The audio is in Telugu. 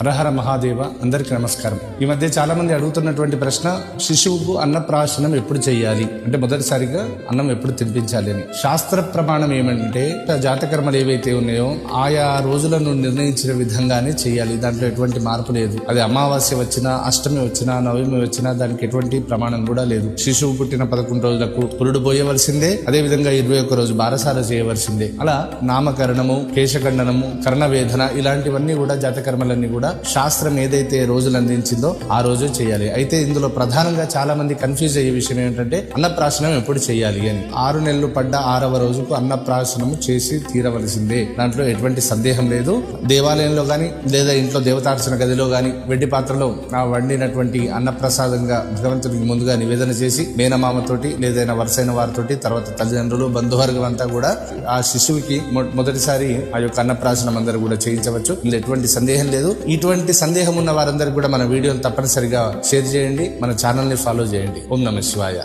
హరహర మహాదేవ. అందరికీ నమస్కారం. ఈ మధ్య చాలా మంది అడుగుతున్నటువంటి ప్రశ్న, శిశువుకు అన్నప్రాశనం ఎప్పుడు చేయాలి అంటే మొదటిసారిగా అన్నం ఎప్పుడు తినిపించాలి అని. శాస్త్ర ప్రమాణం ఏమంటే జాతకర్మలు ఏవైతే ఉన్నాయో ఆయా రోజులను నిర్ణయించిన విధంగానే చేయాలి. దాంట్లో ఎటువంటి మార్పు లేదు. అది అమావాస్య వచ్చినా, అష్టమి వచ్చినా, నవమి వచ్చినా దానికి ఎటువంటి ప్రమాణం కూడా లేదు. శిశువు పుట్టిన 11 రోజులకు పురుడు పోయవలసిందే. అదే విధంగా 21 రోజు బారసాల చేయవలసిందే. అలా నామకరణము, కేశఖండనము, కర్ణవేదన ఇలాంటివన్నీ కూడా జాతకర్మలన్నీ కూడా శాస్త్రం ఏదైతే రోజులు అందించిందో ఆ రోజు చేయాలి. అయితే ఇందులో ప్రధానంగా చాలా మంది కన్ఫ్యూజ్ అయ్యే విషయం ఏంటంటే అన్నప్రాశనం ఎప్పుడు చేయాలి అని. 6 నెలలు పడ్డ 6వ రోజుకు అన్నప్రాశనం చేసి తీరవలసిందే. దాంట్లో ఎటువంటి సందేహం లేదు. దేవాలయంలో గాని లేదా ఇంట్లో దేవతార్చన గదిలో గాని వెండి పాత్రలో వండినటువంటి అన్నప్రసాదంగా భగవంతుడికి ముందుగా నివేదన చేసి మేనమామతోటి లేదైనా వరుసైన వారితోటి తర్వాత తల్లిదండ్రులు బంధువర్గం అంతా కూడా ఆ శిశువుకి మొదటిసారి ఆ యొక్క అన్నప్రాశనం అందరూ కూడా చేయించవచ్చు. ఇందులో ఎటువంటి సందేహం లేదు. ఇటువంటి సందేహం ఉన్న వారందరికీ కూడా మన వీడియోని తప్పనిసరిగా షేర్ చేయండి, మన ఛానల్ని ఫాలో చేయండి. ఓం నమః శివాయ.